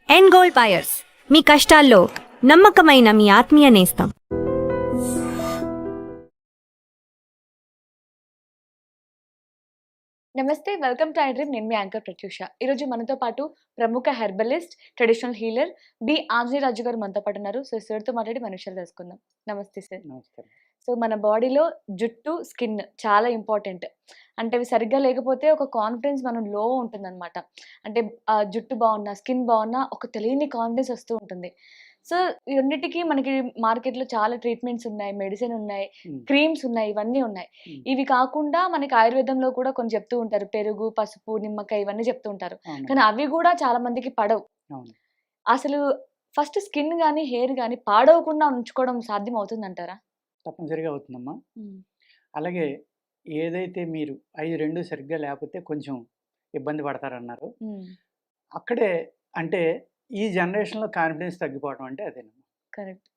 End goal buyers, మీ కష్టాల్లో నమ్మకమైన మీ ఆత్మీయ నేస్తం. నమస్తే, వెల్కమ్ టు ఐ డ్రీమ్. నేను మీ యాంకర్ ప్రత్యూష. ఈరోజు మనతో పాటు ప్రముఖ herbalist, traditional healer B Anjaneyaraju గారు మనతో పాటు ఉన్నారు. సో సార్తో మాట్లాడి మన విషయాలు తెలుసుకుందాం. నమస్తే సార్. నమస్కారం. సో మన బాడీలో జుట్టు, స్కిన్ చాలా ఇంపార్టెంట్. అంటే అవి సరిగ్గా లేకపోతే ఒక కాన్ఫిడెన్స్ మనం లో ఉంటుందన్నమాట. అంటే జుట్టు బాగున్నా, స్కిన్ బాగున్నా ఒక తెలియని కాన్ఫిడెన్స్ వస్తూ ఉంటుంది. సో ఈ రెండిటికి మనకి మార్కెట్‌లో చాలా ట్రీట్మెంట్స్ ఉన్నాయి, మెడిసిన్ ఉన్నాయి, హ్మ్. క్రీమ్స్ ఉన్నాయి, ఇవన్నీ ఉన్నాయి. హ్మ్. ఇవి కాకుండా మనకి ఆయుర్వేదంలో కూడా కొన్ని చెప్తూ ఉంటారు. పెరుగు, పసుపు, నిమ్మకాయ ఇవన్నీ చెప్తూ ఉంటారు. అవునండి. కానీ అవి కూడా చాలా మందికి పడవు. అవును. అసలు ఫస్ట్ స్కిన్ గాని, హెయిర్ గాని పాడవకుండా ఉంచుకోవడం సాధ్యం అవుతుందంటారా? తప్పనిసరిగా అవుతుందమ్మా. హ్మ్. అలాగే ఏదైతే మీరు అయి 2 సరిగ్గా లేకపోతే కొంచెం ఇబ్బంది పడతారన్నారు. హ్మ్. అక్కడే అంటే ఈ జనరేషన్‌లో కాన్ఫిడెన్స్ తగ్గిపోవడం అంటే అదేనమ్మా. కరెక్ట్.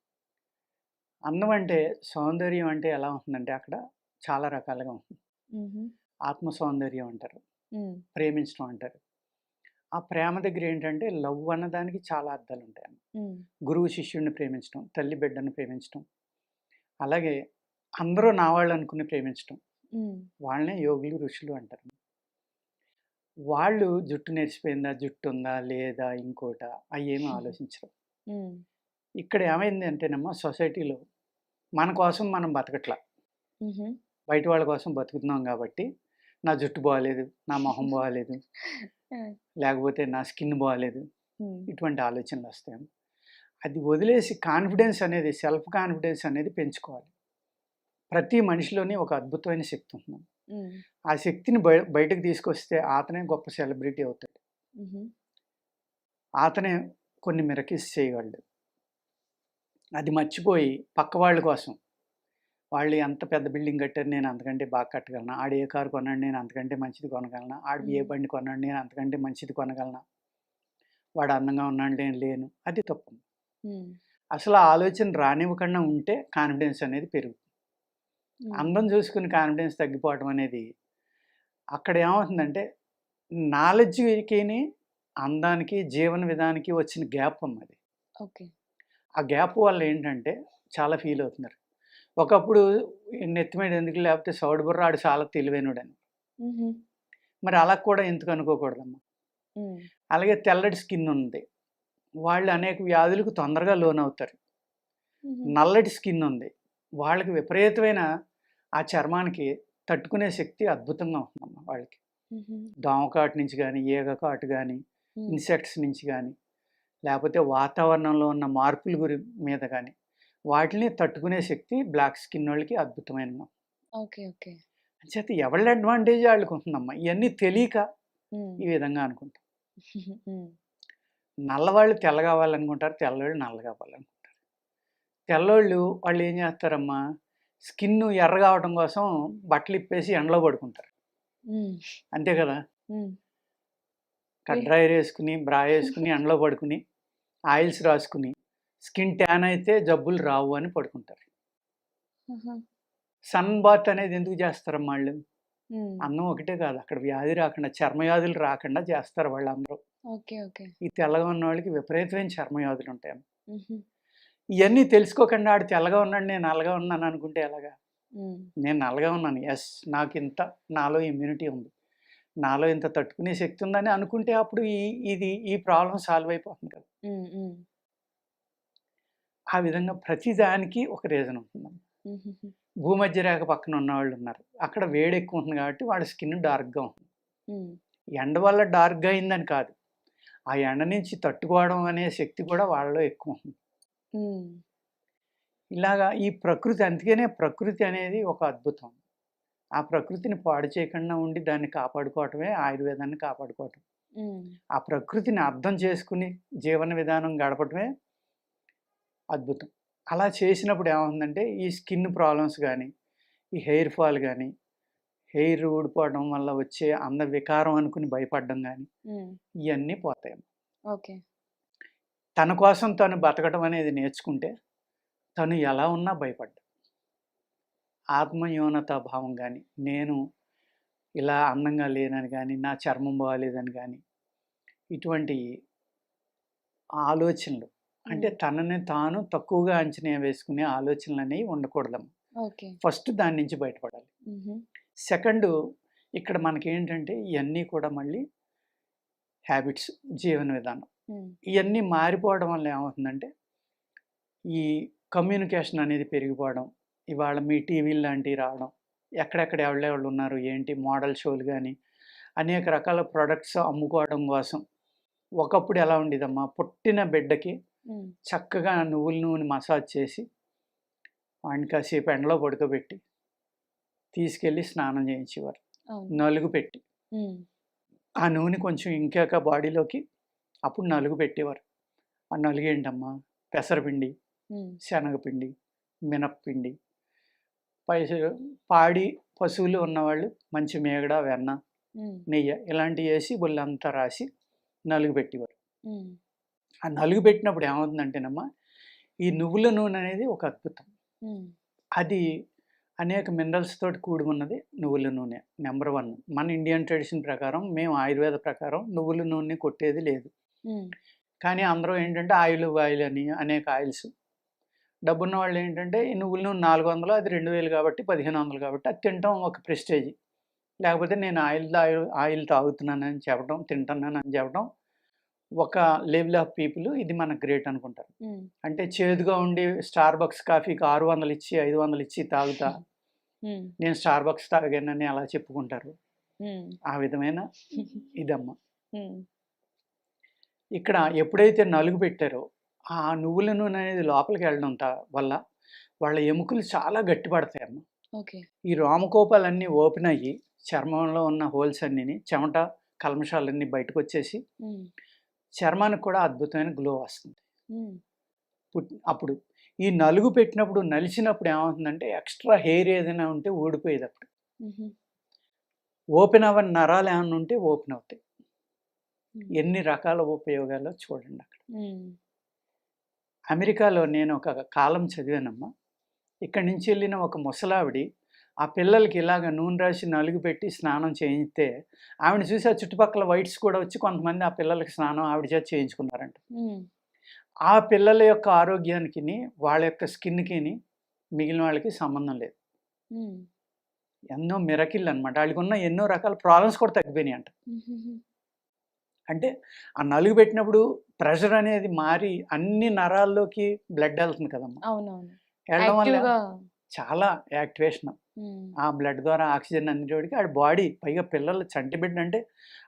అందం అంటే, సౌందర్యం అంటే ఎలా ఉంటుందంటే అక్కడ చాలా రకాలుగా ఉంటుంది. హుహు. ఆత్మ సౌందర్యం అంటారు. హ్మ్. ప్రేమించడం అంటారు. ఆ ప్రేమ దగ్గర ఏంటంటే లవ్ అన్నదానికి చాలా అర్థాలుంటాయమ్మ. హ్మ్. గురువు శిష్యుడిని ప్రేమించడం, తల్లి బిడ్డను ప్రేమించడం. అలాగే అందరూ నా వాళ్ళు అనుకుని ప్రేమించడం. హ్మ్. వాళ్ళనే యోగులు, ఋషులు అంటారు. వాళ్ళు జుట్టు నెరిసిపోయిందా, జుట్టుందా, లేదా, ఇంకోటా అయ్యేమి ఆలోచించరు. హ్మ్. ఇక్కడ ఏమైంది అంటేనమ్మా సొసైటీలో మన కోసం మనం బతకట్లా. హుహు. బయట వాళ్ళ కోసం బతుకుతున్నాం కాబట్టి, నా జుట్టు బాలేదు, నా మొహం బాలేదు, హ్మ్. లేకపోతే నా స్కిన్ బాలేదు. హ్మ్. ఇటువంటి ఆలోచనలొస్తాయమ్మ. అది వదిలేసి కాన్ఫిడెన్స్ అనేది, సెల్ఫ్ కాన్ఫిడెన్స్ అనేది పెంచుకోవాలి. ప్రతి మనిషిలోని ఒక అద్భుతమైన శక్తి ఉంటుంది. హ్మ్. ఆ శక్తిని బయటకు తీసుకొస్తే అతనే గొప్ప సెలబ్రిటీ అవుతాడు. హుహు. అతనే కొన్ని మిరకిల్స్ చేయగలడు. అది మర్చిపోయి పక్క వాళ్ళ కోసం, వాళ్ళు ఎంత పెద్ద బిల్డింగ్ కట్టారు నేను అంతకంటే బాగా కట్టగలనా? ఆడు ఏ కారు కొన్నాడు నేను అంతకంటే మంచిది కొనగలనా? ఆడు ఏ హ్మ్. బండి కొన్నాడు నేను అంతకంటే మంచిది కొనగలనా? వాడు అందంగా ఉన్నాడు నేను లేను. అది తప్పు. హ్మ్. అసలు ఆ ఆలోచన రానివ్వకుండా ఉంటే కాన్ఫిడెన్స్ అనేది పెరుగుతుంది. హ్మ్. అందం చూసుకుని కాన్ఫిడెన్స్ తగ్గిపోవడం అనేది అక్కడ ఏమవుతుందంటే నాలెడ్జ్‌కిని, అందానికి, జీవన విధానానికి వచ్చిన గ్యాప్ అమ్మది. ఓకే. ఆ గ్యాప్ వల్ల ఏంటంటే చాలా ఫీల్ అవుతున్నారు. ఒకప్పుడు నెత్తి మీద ఎందుకు లేకపోతే సౌడు బుర్ర ఆడు చాలా తెలివైనోడని. హుహు. మరి అలా కూడా ఎందుకు అనుకోకూడదమ్మా? హ్మ్. అలాగే తెల్లటి స్కిన్ ఉంది. వాళ్ళు అనేక వ్యాధులకు తొందరగా లోనవుతారు. హుహు. నల్లటి స్కిన్ ఉంది. వాళ్ళకి విపరీతమైన ఆ చర్మానికి తట్టుకునే శక్తి అద్భుతంగా ఉంటుందమ్మా వాళ్ళకి. హుహు. దోమకాటు నుంచి గానీ, ఈగ కాటు గానీ, హ్మ్. ఇన్సెక్ట్స్ నుంచి గానీ, లేపోతే వాతావరణంలో ఉన్న మార్పుల మీద గానీ, వాటిలిని తట్టుకునే శక్తి బ్లాక్ స్కిన్నోళ్ళకి అద్భుతమైనది. ఓకే. ఓకే. అంచేత ఎవళ్ళ అడ్వాంటేజ్ ఆళ్ళకుంటుందమ్మా. ఇయన్నీ తెలియక హ్మ్. ఈ విధంగా అనుకుంటాం. హ్మ్. నల్లవాళ్ళు తెల్లగా అవ్వాలనుకుంటారు. తెల్లోళ్ళు నల్లగా అవ్వాలనుకుంటారు. తెల్లోళ్ళు వాళ్ళేం జేస్తారమ్మా, స్కిన్ను ఎర్రగా అవ్వటం కోసం బట్టలిప్పేసి ఎండలో పడుకుంటారు. హ్మ్. అంతే కదా! హ్మ్. కట్ డ్రైయర్ యేసుకుని, బ్రా యేసుకుని, ఎండలో పడుకుని, ఆయిల్స్ రాసుకుని, స్కిన్ ట్యాన్ అయితే జబ్బులు రావు అని పడుకుంటారు. ఆహా! సన్ బాత్ అనేది ఎందుకు చేస్తారమ్మా ఆళ్ళు? హ్మ్. అన్నం ఒకటే కాదు. అక్కడ వ్యాధి రాకుండా, చర్మ వ్యాధులు రాకుండా చేస్తారు వాళ్ళందరూ. ఓకే. ఓకే. ఈ తెల్లగా ఉన్నోళ్ళకి విపరీతమైన చర్మ వ్యాధులుంటాయమ్మ. హుహు. ఇయన్నీ తెలుసుకోకుండా ఆడు తెల్లగా ఉన్నాడు, నేను నల్లగా ఉన్నాను అనుకుంటే ఎలాగా? హ్మ్. నేను నల్లగా ఉన్నాను. యెస్. నాలో ఇమ్యూనిటీ ఉంది. నాలో ఇంత తట్టుకునే శక్తి ఉందని అనుకుంటే అప్పుడు ఈ ప్రాబ్లమ్ సాల్వ్ అయిపోతుంది కదా! హ్మ్. హ్మ్. ఆ విధంగా ప్రతి దానికి ఒక రీజన్ ఉంటుందమ్మ. హుహుహు. భూమధ్య రేఖ పక్కన ఉన్నవాళ్ళున్నారు. అక్కడ వేడి ఎక్కువ ఉంటుంది కాబట్టి వాళ్ళ స్కిన్ డార్క్‌గా ఉంటుంది. హ్మ్. ఎండ వల్ల డార్క్‌గా అయిందని కాదు. ఆ ఎండ నుంచి తట్టుకోవడం అనే శక్తి కూడా వాళ్ళలో ఎక్కువ ఉంటుంది. హ్మ్. ఇలాగా ఈ ప్రకృతి అందుకనే ప్రకృతి అనేది ఒక అద్భుతం. ఆ ప్రకృతిని పాడు చేయకుండా ఉండి దాన్ని కాపాడుకోవటమే ఆయుర్వేదాన్ని కాపాడుకోవటం. హ్మ్. ఆ ప్రకృతిని అర్థం చేసుకుని జీవన విధానం గడపటమే అద్భుతం. అలా చేసినప్పుడు ఏమవుతుందంటే ఈ స్కిన్ ప్రాబ్లమ్స్ గానీ, ఈ హెయిర్ ఫాల్ గానీ, హెయిర్ ఊడిపోవడం వల్ల వచ్చే అంద వికారం అనుకుని భయపడడం గానీ, హ్మ్. ఇయన్నీ పోతాయమ్మ. ఓకే. తన కోసం తను బతకడం అనేది నేర్చుకుంటే, తను ఎలా ఉన్నా భయపడ్డు. ఆత్మన్యూనతా భావం గానీ, నేను ఇలా అందంగా లేనని గానీ, నా చర్మం బాలేదని గానీ, ఇటువంటి ఆలోచనలు అంటే హ్మ్. తనని తాను తక్కువగా అంచనా వేసుకునే ఆలోచనలు అనేవి ఉండకూడదమ్మా. ఓకే. ఫస్ట్ దాని నుంచి బయటపడాలి. హుహు. సెకండు ఇక్కడ మనకేంటంటే ఇయన్నీ కూడా మళ్ళీ హ్యాబిట్స్, జీవన విధానం. హ్మ్. ఇయన్నీ మారిపోవడం వల్ల ఏమవుతుందంటే, ఈ కమ్యూనికేషన్ అనేది పెరిగిపోవడం. ఇవాళ మీ టీవీలు లాంటివి రావడం. ఎక్కడెక్కడ ఎవళ్ళెవళ్ళు ఉన్నారు, ఏంటి మోడల్ షోలు గాని, అనేక రకాల ప్రొడక్ట్స్ అమ్ముకోవడం కోసం. ఒకప్పుడు ఎలా ఉండేదమ్మా, పుట్టిన బిడ్డకి హ్మ్. చక్కగా నువ్వుల నూనె మసాజ్ చేసి, వాడిని కాసేపు ఎండలో పడుకోబెట్టి, తీసుకెళ్ళి స్నానం చేయించేవారు. అవును. నలుగు పెట్టి. హ్మ్. ఆ నూనె కొంచెం ఇంకాక బాడీలోకి అప్పుడు నలుగు పెట్టేవారు. ఆ నలుగేంటమ్మా, పెసరపిండి, హ్మ్. శనగపిండి, మినప్పిండి, పైస పాడి పశువులు ఉన్నవాళ్ళు మంచి మీగడ, వెన్న, హ్మ్. నెయ్యి ఇలాంటియేసి ఒళ్ళంతా రాసి నలుగు పెట్టేవారు. హ్మ్. ఆ నలుగు పెట్టినప్పుడు ఏమవుతుందంటేనమ్మా, ఈ నువ్వుల నూనె అనేది ఒక అద్భుతం. హ్మ్. అది అనేక మినరల్స్ తోటి కూడి ఉన్నది నువ్వుల నూనె. నంబర్ 1. మన ఇండియన్ ట్రెడిషన్ ప్రకారం మేము ఆయుర్వేద ప్రకారం నువ్వుల నూనె కొట్టేది లేదు. హ్మ్. కానీ అందరూ ఏంటంటే ఆయిల్ అని అనేక ఆయిల్స్. డబ్బున్న వాళ్ళేంటంటే ఈ నువ్వుల నూనె 400 అది 2000 కాబట్టి 1500 కాబట్టి అది తినటం ఒక ప్రెస్టేజి. లేకపోతే నేను ఆయిల్ తాగుతున్నానని చెప్పడం, తింటున్నానని చెప్పడం ఒక లెవెల్ ఆఫ్ పీపుల్ ఇది మనకు గ్రేట్ అనుకుంటారు. హ్మ్. అంటే చేదుగా ఉండి స్టార్‌బక్స్ కాఫీకి 600 ఇచ్చి, 500 ఇచ్చి తాగుతా హ్మ్. నేను స్టార్‌బక్స్ తాగానని అలా చెప్పుకుంటారు. హ్మ్. ఆ విధమైన ఇదమ్మ. హ్మ్. ఇక్కడ ఎప్పుడైతే నలుగు పెట్టారో, ఆ నువ్వుల నూనె అనేది లోపలికెళ్ళడం వల్ల వాళ్ళ ఎముకలు చాలా గట్టిపడతాయమ్మ. ఓకే. ఈ రోమకోపాలన్నీ ఓపెన్ అయ్యి, చర్మంలో ఉన్న హోల్స్ అన్నీని చెమట, కల్మషాలన్నీ బయటకొచ్చేసి, హ్మ్. చర్మానికి కూడా అద్భుతమైన గ్లో వస్తుంది. హ్మ్. అప్పుడు ఈ నలుగు పెట్టినప్పుడు, నలిచినప్పుడు ఏమవుతుందంటే ఎక్స్‌ట్రా హెయిర్ ఏదైనా ఉంటే ఊడిపోయేదప్పుడు. హుహు. ఓపెన్ అవ్వని నరాలేమన్నా ఉంటే ఓపెన్ అవుతాయి. హ్మ్. ఎన్ని రకాల ఉపయోగాలో చూడండక్కడ. హ్మ్. అమెరికాలో నేను ఒక కాలం చదివానమ్మా. ఇక్కడి నుంచెళ్ళిన ఒక ముసలావిడి, ఆ పిల్లలకి ఇలాగ నూనె రాసి నలుగు పెట్టి స్నానం చేయిస్తే, ఆవిడని చూసి ఆ చుట్టుపక్కల వైట్స్ కూడా వచ్చి కొంతమంది ఆ పిల్లలకి స్నానం ఆవిడ చేత చేయించుకున్నారంట. హ్మ్. ఆ పిల్లల యొక్క ఆరోగ్యానికిని, వాళ్ళ యొక్క స్కిన్‌కిని మిగిలిన వాళ్ళకి సంబంధం లేదు. హ్మ్. ఎన్నో మిరకిల్ అనమాట. ఆళ్ళకున్న ఎన్నో రకాల ప్రాబ్లమ్స్ కూడా తగ్గిపోయినాయంట. హుహుహు. అంటే ఆ నలుగు పెట్టినప్పుడు ప్రెషర్ అనేది మారి అన్ని నరాల్లోకి బ్లడ్ ఎళ్తుంది కదమ్మా! అవునవును. ఎళ్ళడం వల్ల యాక్టివ్‌గా చాలా యాక్టివేషన్. హ్మ్. ఆ బ్లడ్ ద్వారా ఆక్సిజన్ అందేటోడికి ఆడి బాడీ పైగా పిల్లలు చంటి బిడ్డంటే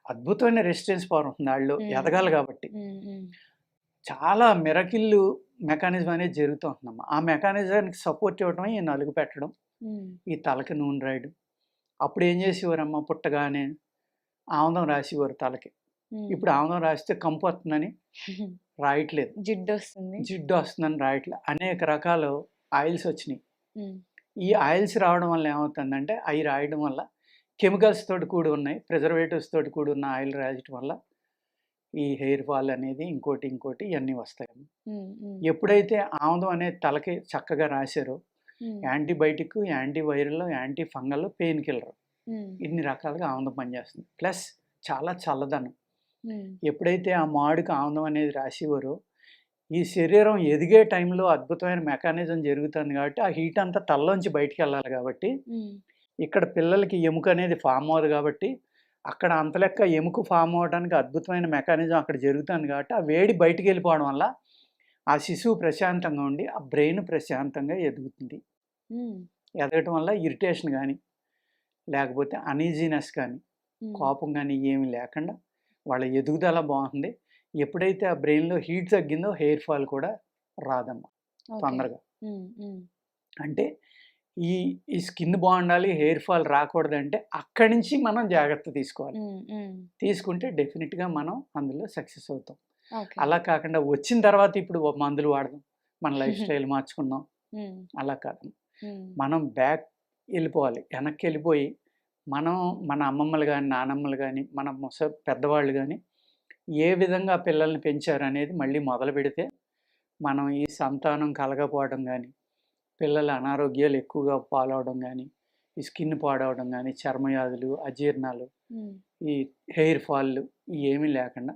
అద్భుతమైన రెసిస్టెన్స్ పవర్ ఉంటుంది ఆళ్ళు హ్మ్. ఎదగాలి గాబట్టి. హ్మ్. హ్మ్. చాలా మిరకిల్లు మెకానిజం అనేది జరుగుతూ ఉంటుందమ్మా. ఆ మెకానిజానికి సపోర్ట్ ఇవ్వడమే ఈ నలుగు పెట్టడం, హ్మ్. ఈ తలకి నూనె రాయడం. అప్పుడేం జేసేవారమ్మా పుట్టగానే ఆముదం రాసేవారు తలకి. హ్మ్. ఇప్పుడు ఆముదం రాస్తే కంపొస్తుందని రాయట్లేదు. జిడ్డొస్తుంది. జిడ్డొస్తుందని రాయట్లే. అనేక రకాలు ఆయిల్స్ వచ్చినియి. హ్మ్. ఈ ఆయిల్స్ రావడం వల్ల ఏమవుతుందంటే, అయి రాయడం వల్ల కెమికల్స్ తోటి కూడి ఉన్నాయి. ప్రిజర్వేటివ్స్ తోటి కూడున్న ఆయిల్ రాయటం వల్ల ఈ హెయిర్ ఫాల్ అనేది ఇంకోటి ఇయన్నీ వస్తాయమ్మ. హ్మ్. హ్మ్. ఎప్పుడైతే ఆముదం అనేది తలకి చక్కగా రాసారో, హ్మ్. Antibiotic, anti viral, anti fungal, pain killer హ్మ్. ఇన్ని రకాలుగా ఆముదం పనిచేస్తుంది. ప్లస్ చాలా చల్లదనం. హ్మ్. ఎప్పుడైతే ఆ మాడుకి ఆముదం అనేది రాసేవారో, ఈ శరీరం ఎదిగే టైంలో అద్భుతమైన మెకానిజం జరుగుతుంది కాబట్టి, ఆ హీట్ అంతా తలలోంచి బయటికెళ్ళాలి కాబట్టి, హ్మ్. ఇక్కడ పిల్లలకి ఎముక అనేది ఫార్మ్ అవ్వదు కాబట్టి, అక్కడ అంతలెక్క ఎముక ఫార్మ్ అవ్వడానికి అద్భుతమైన మెకానిజం అక్కడ జరుగుతుంది కాబట్టి, ఆ వేడి బయటికెళ్ళిపోవడం వల్ల, ఆ శిశువు ప్రశాంతంగా ఉండి, ఆ బ్రెయిన్ ప్రశాంతంగా ఎదుగుతుంది. హ్మ్. ఎదగటం వల్ల ఇరిటేషన్ గాని, లేకపోతే అనీజీనెస్ కానీ, హ్మ్. కోపం గాని ఏమి లేకుండా వాళ్ళ ఎదుగుదల బావుంటుంది. ఎప్పుడైతే ఆ బ్రెయిన్‌లో హీట్ తగ్గిందో హెయిర్ ఫాల్ కూడా రాదమ్మా ఓకే. తొందరగా. హ్మ్. హ్మ్. అంటే ఈ ఈ స్కిన్ బావుండాలి, హెయిర్ ఫాల్ రాకూడదంటే అక్కడి నుంచి మనం జాగ్రత్త తీసుకోవాలి. హ్మ్. హ్మ్. తీసుకుంటే డెఫినిట్‌గా మనం అందులో సక్సెస్ అవుతాం. ఓకే. అలా కాకుండా వచ్చిన తర్వాత ఇప్పుడు మందులు వాడదాం. మన లైఫ్ స్టైల్ మార్చుకుందాం. హ్మ్. అలా కాదు. హ్మ్. మనం బ్యాక్ ఎళ్ళిపోవాలి. వెనక్కెళ్ళిపోయి మనం మన అమ్మమ్మలు గాని, నానమ్మలు గాని, మన పెద్దవాళ్ళు గాని ఏ విధంగా పిల్లల్ని పెంచారనేది మళ్ళీ మొదలుపెడితే, మనం ఈ సంతానం కలగపోవడం గాని, పిల్లల అనారోగ్యాలు ఎక్కువగా పాలవడం గాని, ఈ స్కిన్ పాడవడం గాని, చర్మవ్యాధులు, అజీర్ణాలు, హ్మ్. ఈ హెయిర్ ఫాల్‌లు ఏమీ లేకుండా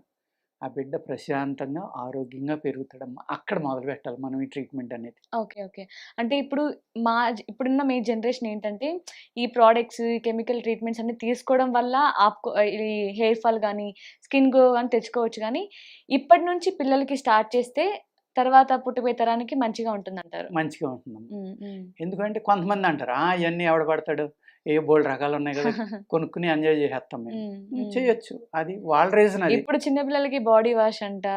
ఆ బిడ్డ ప్రశాంతంగా, ఆరోగ్యంగా పెరుగుతాడమ్మా. అక్కడ మొదలుపెట్టాలి మనం ఈ ట్రీట్మెంట్ అనేది. ఓకే. ఓకే. అంటే ఇప్పుడు ఇప్పుడున్న మీ జనరేషన్ ఏంటంటే, ఈ ప్రొడక్ట్స్, ఈ కెమికల్ ట్రీట్మెంట్స్ అన్నీ తీసుకోవడం వల్ల ఈ హెయిర్ ఫాల్ గానీ, స్కిన్ గ్లో గానీ తెచ్చుకోవచ్చు గానీ, ఇప్పటి నుంచి పిల్లలకి స్టార్ట్ చేస్తే తర్వాత పుట్టబోయే తరానికి మంచిగా ఉంటుందంటారు. మంచిగా ఉంటుందమ్మా. హ్మ్. హ్మ్. ఎందుకంటే కొంతమంది అంటారు, ఇయన్నీ ఎవడు పడతాడు? బోలెడు రకాలున్నాయి కదా! కొనుక్కొని ఎంజాయ్ చేసేస్తాం మేము. హ్మ్. హ్మ్. చేయొచ్చు. అది వాళ్ళ రీజన్ అది. ఇప్పుడు చిన్న పిల్లలకి బాడీ వాష్ అంట,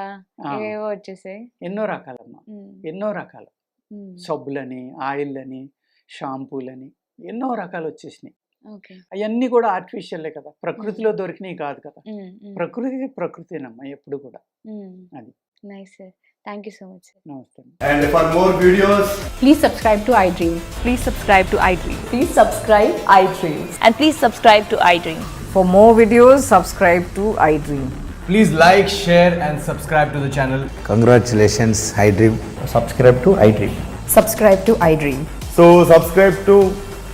ఆ! ఏవేవో వచ్చేసాయి. ఎన్నో రకాలమ్మా. హ్మ్. ఎన్నో రకాలు. హ్మ్. సబ్బులని, ఆయిల్‌లని, షాంపూలని ఎన్నో రకాలొచ్చేసినాయి. ఓకే. అయన్నీ కూడా ఆర్టిఫిషియలే కదా! ప్రకృతిలో దొరికినయి కాదు కదా! హ్మ్. హ్మ్. ప్రకృతి ప్రకృతేనమ్మా ఎప్పుడు కూడా. హ్మ్. అది. Nice sir. Thank you so much sir. నమస్తే. And for more videos, Please subscribe to iDream. Please subscribe to iDream. Please subscribe iDream. And please subscribe to iDream. For more videos, subscribe to iDream. please like, share, and subscribe to the channel. Congratulations, iDream. subscribe to iDream. Subscribe to iDream. So subscribe to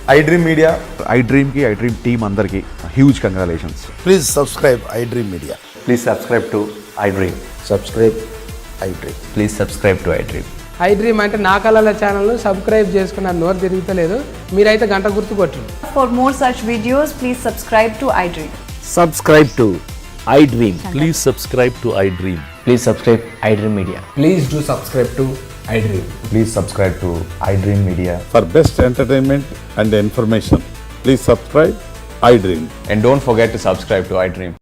iDream Media. iDream की iDream team अंदर की huge congratulations. Please subscribe iDream Media. Please subscribe to iDream. Subscribe iDream. Please subscribe to iDream. iDream అంటే నా కళల ఛానల్ను subscribe చేసుకున్న నోరు తిరుగుతలేదు, మీరైతే గంట గుర్తు కొట్టండి. For more such videos, please subscribe to iDream. Subscribe to iDream. Please subscribe to iDream. Please subscribe iDream Media. Please do subscribe to iDream. Please subscribe to iDream Media. For best entertainment and information, please subscribe iDream. And don't forget to subscribe to iDream.